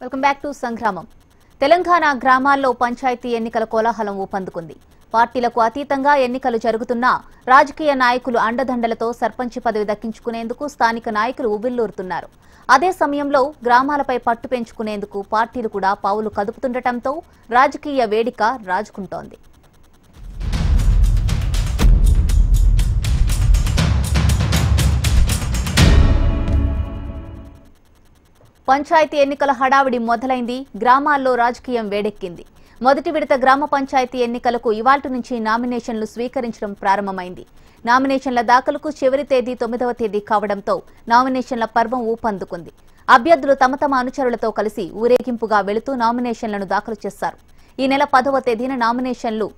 Welcome back to సంగ్రామం. తెలంగాణ గ్రామాల్లో పంచాయతీ ఎన్నికల కోలాహలం ఊపందుకుంది. పార్టీలకు అతీతంగా ఎన్నికలు జరుగుతున్నా రాజకీయ నాయకులు అండదండలతో సర్పంచ్ పదవి దక్కించుకునేందుకు స్థానిక నాయకులు ఉవ్విళ్లూరుతున్నారు. అదే సమయంలో గ్రామాలపై పట్టు పెంచుకునేందుకు పార్టీలు కూడా పావులు కదుపుతుండటంతో రాజకీయ వేడిక రాజుకుంటోంది. పంచాయతీ ఎన్నికల హడావిడి మొదలైంది. గ్రామాల్లో రాజకీయం వేడెక్కింది. మొదటి విడత గ్రామ పంచాయతీ ఎన్నికలకు ఇవాల్టి నుంచి నామినేషన్లు స్వీకరించడం ప్రారంభమైంది. నామినేషన్ల దాఖలుకు చివరి తేదీ 9వ తేదీ కావడంతో నామినేషన్ల పర్వం ఊపందుకుంది. అభ్యర్థులు తమ తమ అనుచరులతో కలిసి ఊరేగింపుగా వెళుతూ నామినేషన్లను దాఖలు చేశారు. ఈ నెల 10వ తేదీన నామినేషన్లు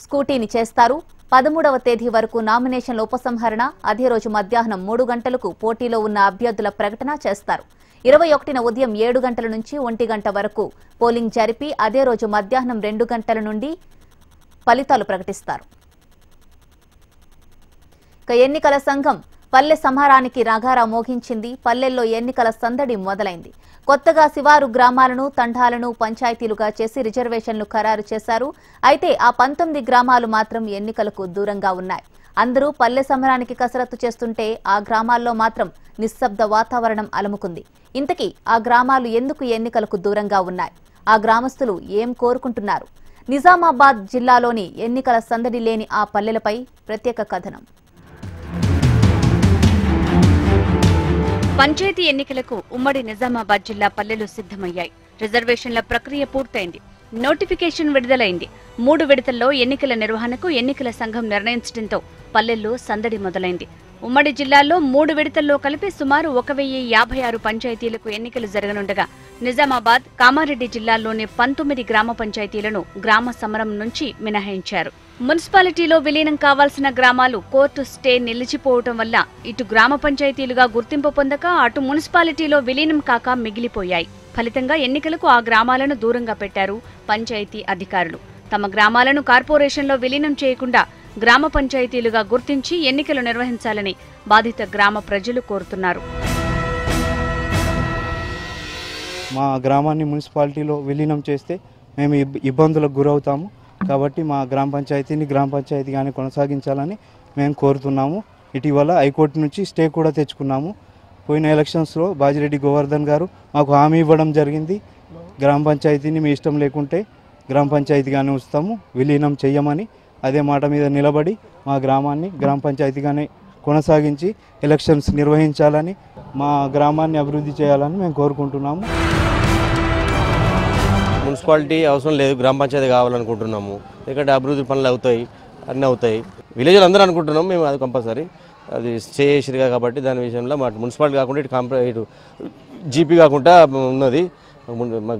స్కూటీని చేస్తారు. 13వ తేదీ వరకు నామినేషన్ల ఉపసంహరణ, అదే రోజు మధ్యాహ్నం 3 గంటలకు పోటీలో ఉన్న అభ్యర్థుల ప్రకటన చేస్తారు. 21న ఉదయం 7 గంటల నుంచి 1 గంట వరకు పోలింగ్ జరిపి అదే రోజు మధ్యాహ్నం 2 గంటల నుండి ఫలితాలు ప్రకటిస్తారు. ఎన్నికల సంఘం పల్లె సంహారానికి నగారా మోగించింది. పల్లెల్లో ఎన్నికల సందడి మొదలైంది. కొత్తగా శివారు గ్రామాలను తండాలను పంచాయతీలుగా చేసి రిజర్వేషన్లు ఖరారు చేశారు. అయితే ఆ 19 గ్రామాలు మాత్రం ఎన్నికలకు దూరంగా ఉన్నాయి. అందరూ పల్లె సంహారానికి కసరత్తు చేస్తుంటే ఆ గ్రామాల్లో మాత్రం నిశ్శబ్ద వాతావరణం అలముకుంది. ఇంతకీ ఆ గ్రామాలు ఎందుకు ఎన్నికలకు దూరంగా ఉన్నాయి? ఆ గ్రామస్తులు ఏం కోరుకుంటున్నారు? నిజామాబాద్ జిల్లాలోని ఎన్నికల సందడి లేని ఆ పల్లెలపై ప్రత్యేక కథనం. పంచాయతీ ఎన్నికలకు ఉమ్మడి నిజామాబాద్ జిల్లా పల్లెలు సిద్ధమయ్యాయి. రిజర్వేషన్ల ప్రక్రియ పూర్తయింది. నోటిఫికేషన్ విడుదలైంది. 3 విడతల్లో ఎన్నికల నిర్వహణకు ఎన్నికల సంఘం నిర్ణయించడంతో పల్లెల్లో సందడి మొదలైంది. ఉమ్మడి జిల్లాలో 3 విడతల్లో కలిపి సుమారు 1056 పంచాయతీలకు ఎన్నికలు జరగనుండగా నిజామాబాద్, కామారెడ్డి జిల్లాల్లోని 19 గ్రామ పంచాయతీలను గ్రామ సమరం నుంచి మినహాయించారు. మున్సిపాలిటీలో విలీనం కావాల్సిన గ్రామాలు కోర్టు స్టే నిలిచిపోవటం వల్ల ఇటు గ్రామ పంచాయతీలుగా గుర్తింపు పొందక అటు మున్సిపాలిటీలో విలీనం కాక మిగిలిపోయాయి. ఫలితంగా ఎన్నికలకు ఆ గ్రామాలను దూరంగా పెట్టారు పంచాయతీ అధికారులు. తమ గ్రామాలను కార్పొరేషన్లో విలీనం చేయకుండా గ్రామ పంచాయతీలుగా గుర్తించి ఎన్నికలు నిర్వహించాలని బాధిత గ్రామ ప్రజలు కోరుతున్నారు. మా గ్రామాన్ని మున్సిపాలిటీలో విలీనం చేస్తే మేము ఇబ్బందులకు గురవుతాము. కాబట్టి మా గ్రామ పంచాయతీగానే కొనసాగించాలని మేము కోరుతున్నాము. ఇటీవల హైకోర్టు నుంచి స్టే కూడా తెచ్చుకున్నాము. పోయిన ఎలక్షన్స్లో బాజిరెడ్డి గోవర్ధన్ గారు మాకు హామీ ఇవ్వడం జరిగింది. గ్రామ పంచాయతీని మీ ఇష్టం లేకుంటే గ్రామ పంచాయతీగానే ఉంచుతాము, విలీనం చెయ్యమని. అదే మాట మీద నిలబడి మా గ్రామాన్ని గ్రామ పంచాయతీగానే కొనసాగించి ఎలక్షన్స్ నిర్వహించాలని, మా గ్రామాన్ని అభివృద్ధి చేయాలని మేము కోరుకుంటున్నాము. మున్సిపాలిటీ అవసరం లేదు, గ్రామ పంచాయతీ కావాలనుకుంటున్నాము. ఎందుకంటే అభివృద్ధి పనులు అవుతాయి, అన్నీ అవుతాయి. విలేజ్లో అందరూ అనుకుంటున్నాము మేము, అది కంపల్సరీ అది స్టే చేసిరుగా. కాబట్టి దాని విషయంలో మా మున్సిపాలిటీ కాకుండా ఇటు జీపీ కాకుండా ఉన్నది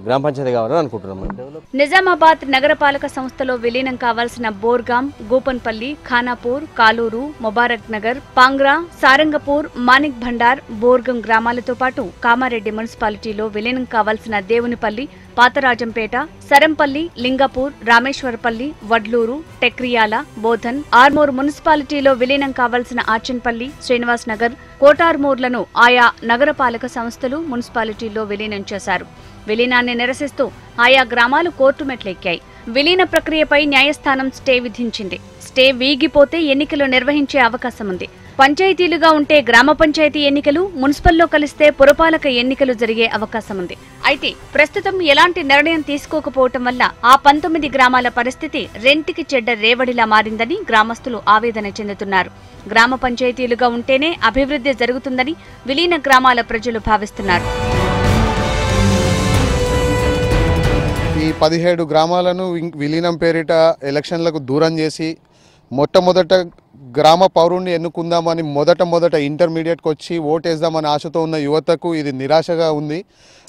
గ్రామ పంచాయతీ కావాలని అనుకుంటున్నాం. నిజామాబాద్ నగరపాలక సంస్థలో విలీనం కావాల్సిన బోర్గాం, గూపన్పల్లి, ఖానాపూర్, కాలూరు, ముబారక్ నగర్, పాంగ్రా, సారంగపూర్, మానిక్ భండార్, బోర్గం గ్రామాలతో పాటు కామారెడ్డి మున్సిపాలిటీలో విలీనం కావాల్సిన దేవునిపల్లి, పాతరాజంపేట, సరంపల్లి, లింగపూర్, రామేశ్వరపల్లి, వడ్లూరు, టెక్రియాల, బోధన్, ఆర్మూర్ మున్సిపాలిటీలో విలీనం కావాల్సిన ఆచన్పల్లి, శ్రీనివాస్ నగర్, కోటార్మూర్లను ఆయా నగరపాలక సంస్థలు మున్సిపాలిటీలో విలీనం చేశారు. విలీనాన్ని నిరసిస్తూ ఆయా గ్రామాలు కోర్టు మెట్లెక్కాయి. విలీన ప్రక్రియపై న్యాయస్థానం స్టే విధించింది. స్టే వీగిపోతే ఎన్నికలు నిర్వహించే అవకాశం ఉంది. పంచాయతీలుగా ఉంటే గ్రామ పంచాయతీ ఎన్నికలు, మున్సిపల్లో కలిస్తే పురపాలక ఎన్నికలు జరిగే అవకాశం ఉంది. అయితే ప్రస్తుతం ఎలాంటి నిర్ణయం తీసుకోకపోవటం వల్ల ఆ 19 గ్రామాల పరిస్థితి రెంటికి చెడ్డ రేవడిలా మారిందని గ్రామస్తులు ఆవేదన చెందుతున్నారు. గ్రామ పంచాయతీలుగా ఉంటేనే అభివృద్ధి జరుగుతుందని విలీన గ్రామాల ప్రజలు భావిస్తున్నారు. ఈ 17 గ్రామాలను విలీనం పేరిట ఎలక్షన్లకు దూరం చేసి మొట్టమొదట గ్రామ పౌరుణ్ణి ఎన్నుకుందామని మొదట ఇంటర్మీడియట్కి వచ్చి ఓటేద్దామని ఆశతో ఉన్న యువతకు ఇది నిరాశగా ఉంది.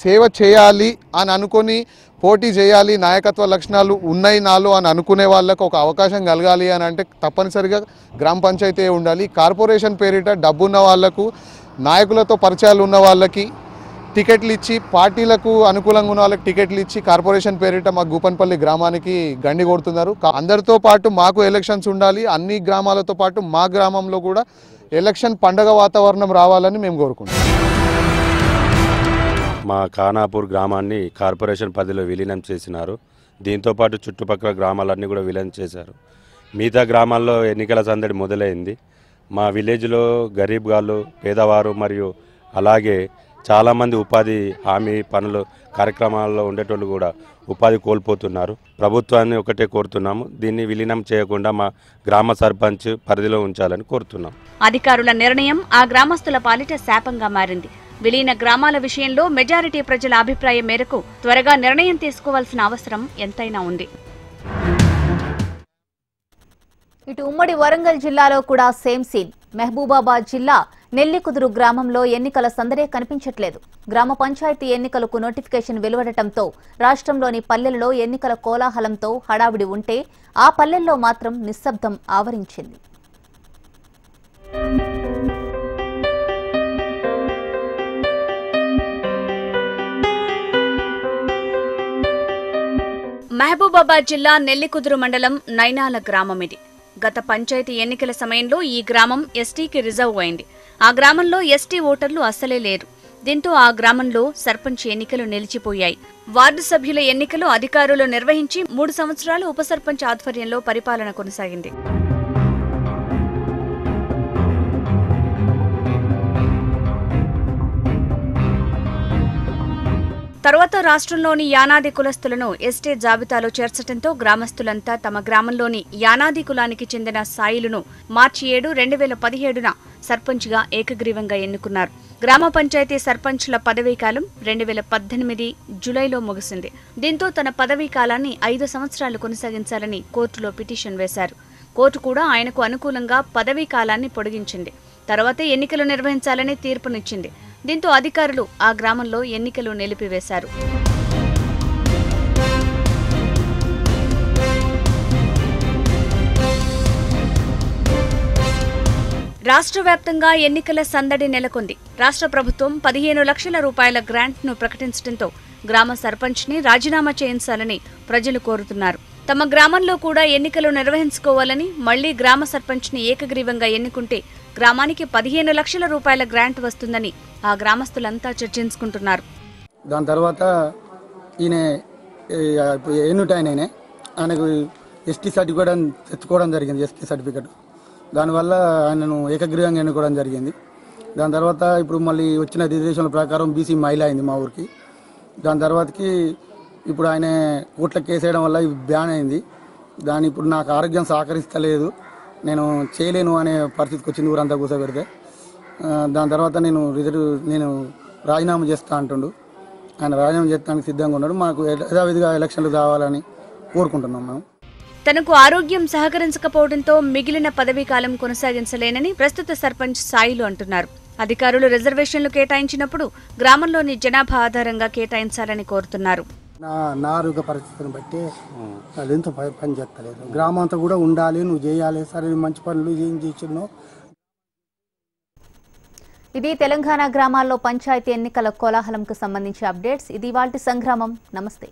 సేవ చేయాలి అని అనుకొని పోటీ చేయాలి, నాయకత్వ లక్షణాలు ఉన్నాయి నాలో అని అనుకునే వాళ్ళకు ఒక అవకాశం కలగాలి అని అంటే తప్పనిసరిగా గ్రామ పంచాయతీ ఉండాలి. కార్పొరేషన్ పేరిట డబ్బున్న వాళ్లకు, నాయకులతో పరిచయాలు ఉన్న వాళ్ళకి టికెట్లు ఇచ్చి, పార్టీలకు అనుకూలంగా ఉన్న వాళ్ళకి టికెట్లు ఇచ్చి కార్పొరేషన్ పేరిట మా గూపన్పల్లి గ్రామానికి గండి కొడుతున్నారు. అందరితో పాటు మాకు ఎలక్షన్స్ ఉండాలి. అన్ని గ్రామాలతో పాటు మా గ్రామంలో కూడా ఎలక్షన్ పండగ వాతావరణం రావాలని మేము కోరుకుంటున్నాం. మా ఖానాపూర్ గ్రామాన్ని కార్పొరేషన్ పరిధిలో విలీనం చేసినారు. దీంతోపాటు చుట్టుపక్కల గ్రామాలన్నీ కూడా విలీనం చేశారు. మిగతా గ్రామాల్లో ఎన్నికల సందడి మొదలైంది. మా విలేజ్లో గరీబ్ గాళ్ళు, పేదవారు మరియు అలాగే చాలామంది ఉపాధి హామీ పనులు కార్యక్రమాల్లో ఉండేటోళ్ళు కూడా ఉపాధి కోల్పోతున్నారు. ప్రభుత్వాన్ని ఒకటే కోరుతున్నాము, దీన్ని విలీనం చేయకుండా మా గ్రామ సర్పంచ్ పరిధిలో ఉంచాలని కోరుతున్నాం. అధికారుల నిర్ణయం ఆ గ్రామస్తుల పాలిట శాపంగా మారింది. విలీన గ్రామాల విషయంలో మెజారిటీ ప్రజల అభిప్రాయం మేరకు త్వరగా నిర్ణయం తీసుకోవాల్సిన అవసరం ఎంతైనా ఉంది. ఇటు ఉమ్మడి వరంగల్ జిల్లాలో కూడా సేమ్ సీన్. మహబూబాబాద్ జిల్లా నెల్లికుదురు గ్రామంలో ఎన్నికల సందడే కనిపించట్లేదు. గ్రామ పంచాయతీ ఎన్నికలకు నోటిఫికేషన్ వెలువడటంతో రాష్ట్రంలోని పల్లెలలో ఎన్నికల కోలాహలంతో హడావిడి ఉంటే ఆ పల్లెల్లో మాత్రం నిశ్శబ్దం ఆవరించింది. మహబూబాబాద్ జిల్లా నెల్లికుదురు మండలం నైనాల గ్రామం ఇది. గత పంచాయతీ ఎన్నికల సమయంలో ఈ గ్రామం ఎస్టీకి రిజర్వ్ అయింది. ఆ గ్రామంలో ఎస్టీ ఓటర్లు అస్సలే లేరు. దీంతో ఆ గ్రామంలో సర్పంచ్ ఎన్నికలు నిలిచిపోయాయి. వార్డు సభ్యుల ఎన్నికలు అధికారులు నిర్వహించి 3 సంవత్సరాలు ఉప సర్పంచ్ ఆధ్వర్యంలో పరిపాలన కొనసాగింది. తర్వాత రాష్ట్రంలోని యానాది కులస్తులను ఎస్టీ జాబితాలో చేర్చడంతో గ్రామస్తులంతా తమ గ్రామంలోని యానాది కులానికి చెందిన సాయిలను మార్చి 7, 2017న సర్పంచ్గా ఏకగ్రీవంగా ఎన్నుకున్నారు. గ్రామ పంచాయతీ సర్పంచ్ల పదవీకాలం 2018 జూలైలో ముగిసింది. దీంతో తన పదవీ కాలాన్ని 5 సంవత్సరాలు కొనసాగించాలని కోర్టులో పిటిషన్ వేశారు. కోర్టు కూడా ఆయనకు అనుకూలంగా పదవీ కాలాన్ని పొడిగించింది. తర్వాత ఎన్నికలు నిర్వహించాలని తీర్పునిచ్చింది. దీంతో అధికారులు ఆ గ్రామంలో ఎన్నికలు నిలిపివేశారు. రాష్ట్ర వ్యాప్తంగా ఎన్నికల సందడి నెలకొంది. రాష్ట్ర ప్రభుత్వం 15 లక్షల రూపాయల గ్రాంట్ను ప్రకటించడంతో గ్రామ సర్పంచ్ని రాజీనామా చేయించాలని ప్రజలు కోరుతున్నారు. తమ గ్రామంలో కూడా ఎన్నికలు నిర్వహించుకోవాలని, మళ్లీ గ్రామ సర్పంచ్ని ఏకగ్రీవంగా ఎన్నుకుంటే గ్రామానికి 15 లక్షల రూపాయల గ్రాంట్ వస్తుందని ఆ గ్రామస్తులంతా చర్చించుకుంటున్నారు. దాని తర్వాత ఈయన ఎన్నుటైన ఆయనకు ఎస్టీ సర్టిఫికేట్ తెచ్చుకోవడం జరిగింది. ఎస్టీ సర్టిఫికేట్ దానివల్ల ఆయనను ఏకగ్రీవంగా ఎన్నుకోవడం జరిగింది. దాని తర్వాత ఇప్పుడు మళ్ళీ వచ్చిన రిజర్వేషన్ల ప్రకారం బీసీ మహిళ అయింది మా ఊరికి. దాని తర్వాతకి ఇప్పుడు ఆయన కోట్ల కేసేయడం వల్ల బ్యాన్ అయింది. దాని ఇప్పుడు నాకు ఆరోగ్యం సహకరిస్తలేదు, నేను చేయలేను అనే పరిస్థితికి వచ్చింది ఊరంతా కూర్చోబెడితే. దాని తర్వాత నేను రాజీనామా చేస్తా అంటుండు. ఆయన రాజీనామా చేస్తానికి సిద్ధంగా ఉన్నాడు. మాకు యథావిధిగా ఎలక్షన్లు కావాలని కోరుకుంటున్నాం మేము. తనకు ఆరోగ్యం సహకరించకపోవడంతో మిగిలిన పదవీ కాలం కొనసాగించలేనని ప్రస్తుత సర్పంచ్ సాయిలు అంటున్నారు. అధికారులు రిజర్వేషన్లు కేటాయించినప్పుడు గ్రామంలోని జనాభా ఆధారంగా కేటాయించాలని కోరుతున్నారు. నా ఆరోగ్య పరిస్థితిని బట్టి అదెంతో పని చేస్తలేదు. గ్రామం అంతా కూడా ఉండాలి, నువ్వు చేయాలి, సరే మంచి పనులు ఏం చేసినావు. ఇది తెలంగాణ గ్రామాల్లో పంచాయతీ ఎన్నికల కోలాహలంకు సంబంధించి అప్డేట్స్. ఇది ఇవాల్టి సంగ్రామం. నమస్తే.